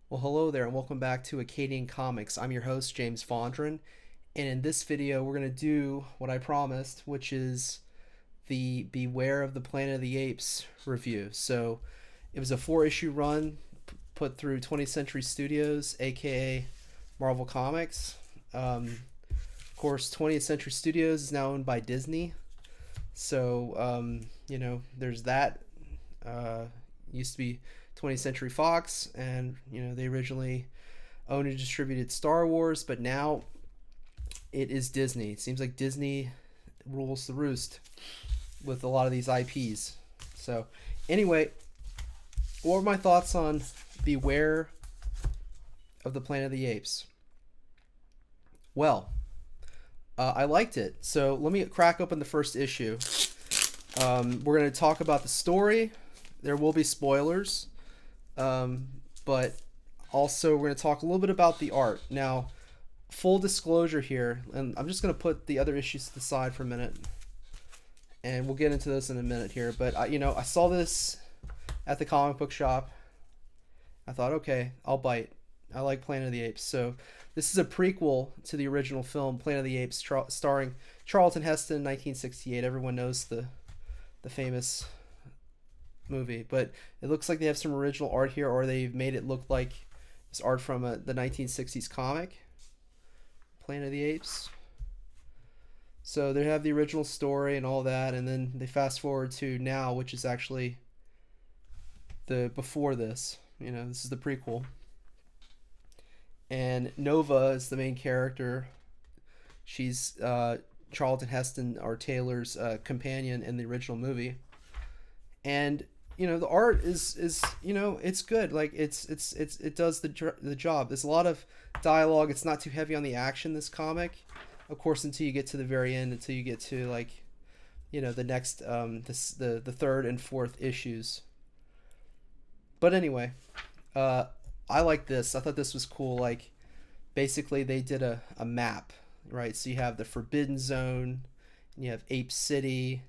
Well, hello there, and welcome back to Acadian Comics. I'm your host, James Fondren, and in this video, we're going to do what I promised, which is the Beware of the Planet of the Apes review. So, it was a four-issue run put through 20th Century Studios, aka Marvel Comics. Of course, 20th Century Studios is now owned by Disney, so there's that. Used to be 20th Century Fox, and they originally owned and distributed Star Wars, but now it is Disney. It seems like Disney rules the roost with a lot of these IPs. So, anyway, what were my thoughts on Beware of the Planet of the Apes? Well, I liked it. So let me crack open the first issue. We're going to talk about the story. There will be spoilers, but also we're going to talk a little bit about the art. Now, full disclosure here, and I'm just going to put the other issues to the side for a minute, and we'll get into this in a minute here. But I saw this at the comic book shop. I thought, okay, I'll bite. I like Planet of the Apes. So this is a prequel to the original film Planet of the Apes, starring Charlton Heston, 1968. Everyone knows the famous movie, but it looks like they have some original art here, or they've made it look like it's art from the 1960s comic Planet of the Apes. So they have the original story and all that, and then they fast forward to now, which is actually the before this. This is the prequel. And Nova is the main character. She's Charlton Heston or Taylor's companion in the original movie. And the art is it's good. Like it does the job. There's a lot of dialogue. It's not too heavy on the action, this comic, of course, until you get to the very end, until you get to the next the third and fourth issues. But anyway, I like this. I thought this was cool. Like, basically they did a map, right? So you have the Forbidden Zone, and you have Ape City,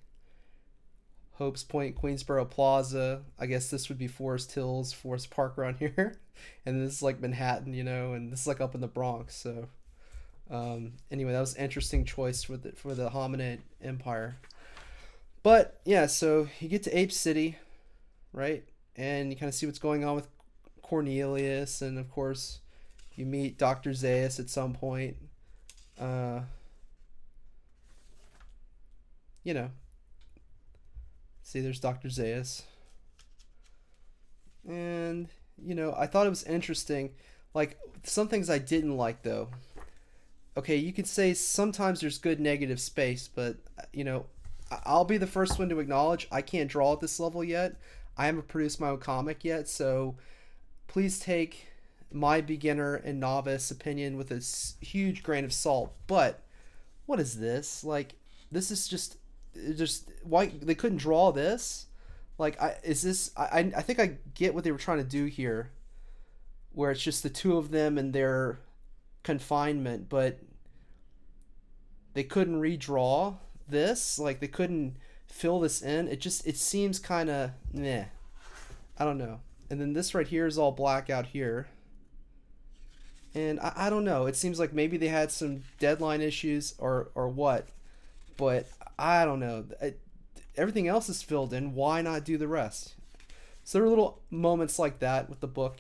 Hopes Point, Queensboro Plaza. I guess this would be Forest Hills, Forest Park around here. And this is like Manhattan, and this is like up in the Bronx. So anyway, that was an interesting choice for the Hominid Empire. But yeah, so you get to Ape City, right? And you kind of see what's going on with Cornelius, and of course you meet Dr. Zaius at some point. uh See, there's Dr. Zaius. And I thought it was interesting. Like, some things I didn't like, though. Okay, you could say sometimes there's good negative space, but I'll be the first one to acknowledge I can't draw at this level yet. I haven't produced my own comic yet, so please take my beginner and novice opinion with a huge grain of salt. But what is this? Like, this is just why they couldn't draw this? Like, I think I get what they were trying to do here, where it's just the two of them and their confinement, but they couldn't redraw this. Like, they couldn't fill this in. It seems kind of meh. I don't know. And then this right here is all black out here. And I don't know. It seems like maybe they had some deadline issues or what. But I don't know. Everything else is filled in. Why not do the rest? So there are little moments like that with the book,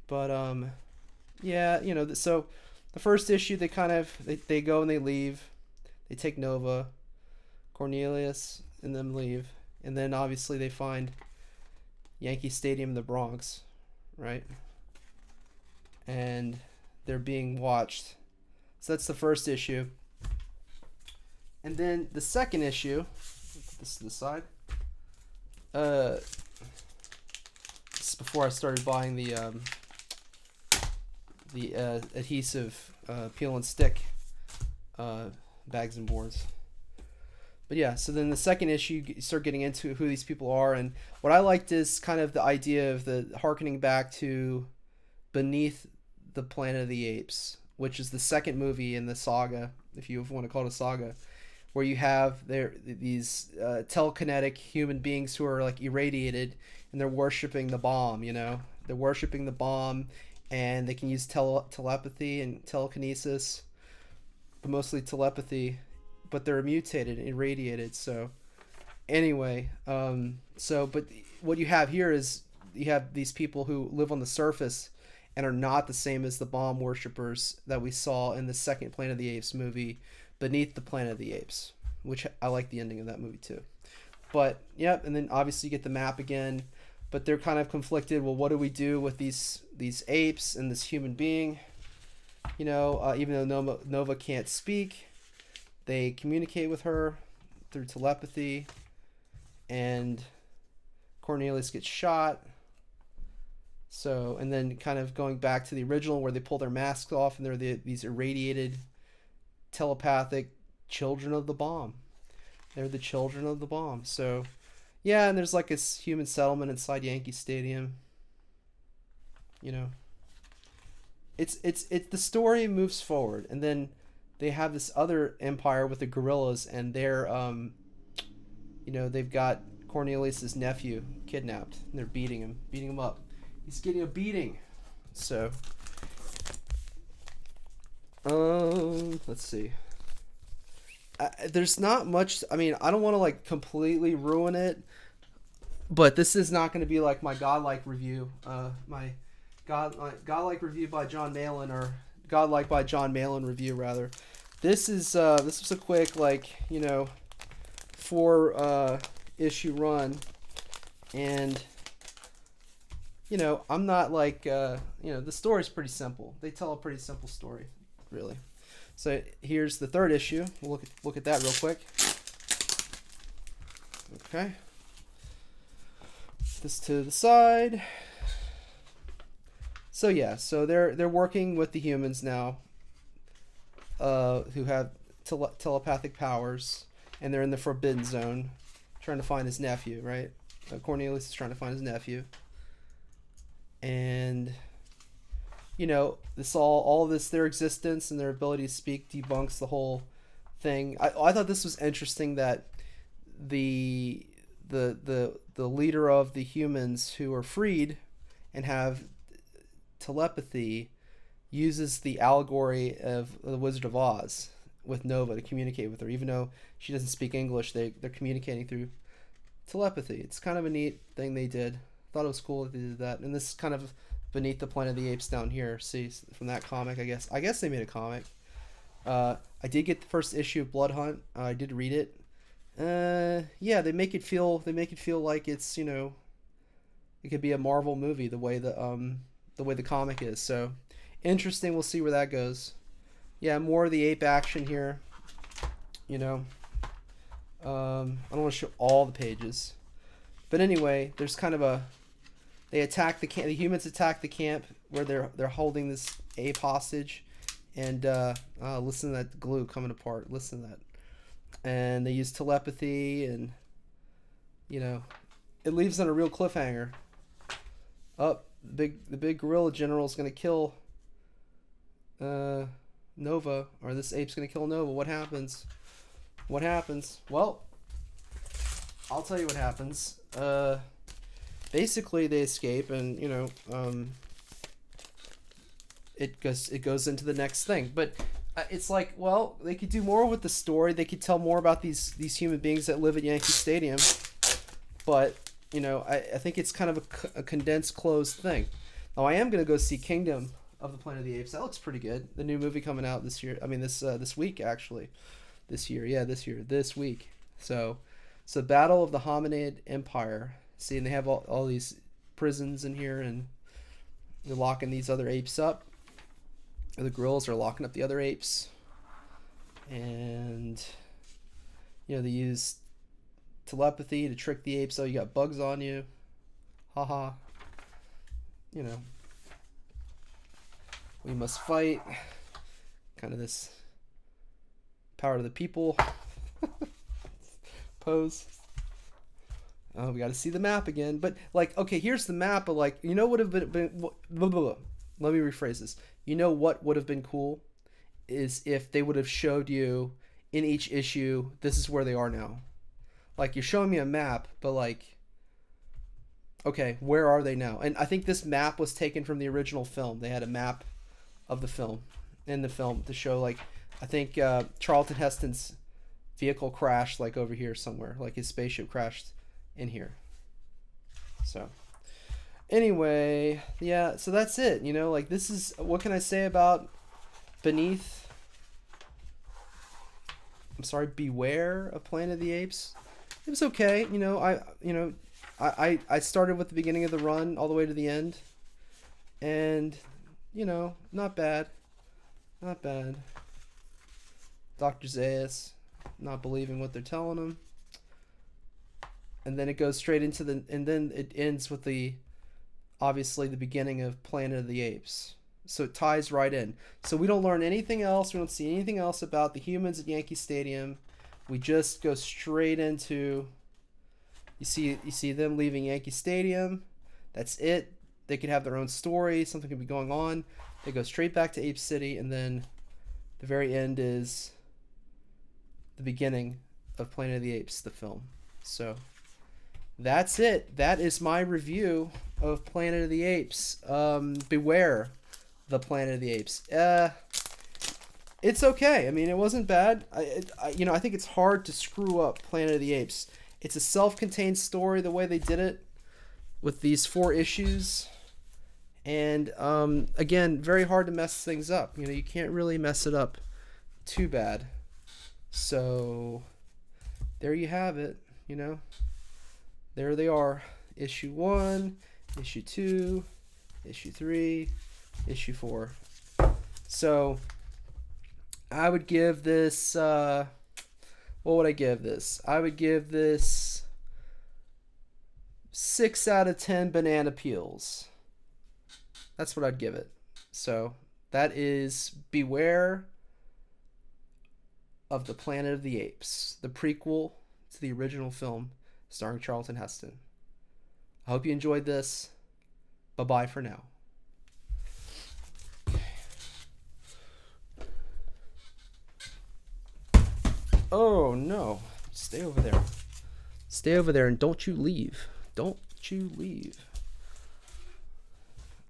But yeah, so the first issue, they go and they leave. They take Nova, Cornelius, and them leave. And then obviously they find Yankee Stadium in the Bronx, right? And they're being watched. So that's the first issue. And then the second issue, put this to the side. This is before I started buying the adhesive peel and stick bags and boards. But yeah, so then the second issue, you start getting into who these people are, and what I liked is kind of the idea of the harkening back to Beneath the Planet of the Apes, which is the second movie in the saga, if you want to call it a saga, where you have these telekinetic human beings who are like irradiated, and they're worshiping the bomb, they're worshiping the bomb, and they can use telepathy and telekinesis, but mostly telepathy. But they're mutated and irradiated. So anyway, but what you have here is you have these people who live on the surface and are not the same as the bomb worshippers that we saw in the second Planet of the Apes movie, Beneath the Planet of the Apes, which I like the ending of that movie too. But yep, and then obviously you get the map again, but they're kind of conflicted. Well, what do we do with these apes and this human being? You know, even though Nova can't speak, they communicate with her through telepathy, and Cornelius gets shot. So, and then kind of going back to the original where they pull their masks off and they're these irradiated telepathic children of the bomb. They're the children of the bomb. So, yeah, and there's like a human settlement inside Yankee Stadium. You know, it's the story moves forward, and then they have this other empire with the gorillas, and they're you know, they've got Cornelius's nephew kidnapped, and they're beating him up. He's getting a beating. So, let's see. There's not much. I mean, I don't want to like completely ruin it, but this is not going to be like my godlike review. My godlike review by John Malin, or godlike by John Malin review rather. This was a quick, like, you know, 4 issue run, and you know, I'm not like you know, the story's pretty simple. They tell a pretty simple story, really. So here's the 3rd issue. We'll look at that real quick. Okay. This to the side. So yeah, so they're working with the humans now, who have telepathic powers, and they're in the Forbidden Zone, trying to find his nephew. Right, Cornelius is trying to find his nephew, and you know, this all this, their existence and their ability to speak debunks the whole thing. I thought this was interesting that the leader of the humans who are freed and have telepathy uses the allegory of the Wizard of Oz with Nova to communicate with her, even though she doesn't speak English. They're communicating through telepathy. It's kind of a neat thing they did. Thought it was cool that they did that. And this is kind of Beneath the Planet of the Apes down here. See, from that comic, I guess they made a comic. I did get the first issue of Blood Hunt. I did read it. Yeah, they make it feel like it's, you know, it could be a Marvel movie the way the comic is. So interesting. We'll see where that goes. Yeah, more of the ape action here. You know, I don't want to show all the pages, but anyway, there's kind of they attack the camp. The humans attack the camp where they're holding this ape hostage, and listen to that glue coming apart. Listen to that. And they use telepathy, and you know, it leaves on a real cliffhanger. The big gorilla general is gonna kill Nova, or this ape's gonna kill Nova. What happens? Well, I'll tell you what happens. Basically they escape, and you know, it goes into the next thing. But it's like, well, they could do more with the story. They could tell more about these human beings that live at Yankee Stadium. But you know, I think it's kind of a condensed, closed thing. Now, I am gonna go see Kingdom of the Planet of the Apes. That looks pretty good. The new movie coming out this year. I mean, this week actually. This week. So Battle of the Hominid Empire. See, and they have all these prisons in here, and they're locking these other apes up. The gorillas are locking up the other apes, and you know, they use telepathy to trick the apes. Oh, you got bugs on you, haha. You know, we must fight. Kind of this power to the people pose. Oh, we got to see the map again. But like, okay, here's the map. But like, you know, would have been blah, blah, blah. Let me rephrase this. You know what would have been cool is if they would have showed you in each issue, this is where they are now. Like, you're showing me a map, but like, Okay, where are they now? And I think this map was taken from the original film. They had a map of the film in the film to show, like, I think Charlton Heston's vehicle crashed like over here somewhere, like his spaceship crashed in here. So anyway, yeah, so that's it. You know, like, this is, what can I say about Beneath? I'm sorry, Beware of Planet of the Apes. It was okay. You know, I started with the beginning of the run all the way to the end, and you know, not bad, not bad. Dr. Zaius not believing what they're telling him, and then it goes straight into and then it ends with obviously the beginning of Planet of the Apes. So it ties right in. So we don't learn anything else. We don't see anything else about the humans at Yankee Stadium. We just go straight into, you see them leaving Yankee Stadium. That's it. They could have their own story. Something could be going on. They go straight back to Ape City, and then the very end is the beginning of Planet of the Apes, the film. So that's it. That is my review of Planet of the Apes. Beware the Planet of the Apes. It's okay. I mean, it wasn't bad. I think it's hard to screw up Planet of the Apes. It's a self-contained story the way they did it with these 4 issues. And again, very hard to mess things up. You know, you can't really mess it up too bad. So there you have it, you know. There they are. Issue 1, issue 2, issue 3, issue 4. So I would give this what would I give this? I would give this 6 out of 10 banana peels. That's what I'd give it. So that is Beware of the Planet of the Apes, the prequel to the original film starring Charlton Heston. I hope you enjoyed this. Bye-bye for now. Oh no, stay over there. Stay over there and don't you leave. Don't you leave.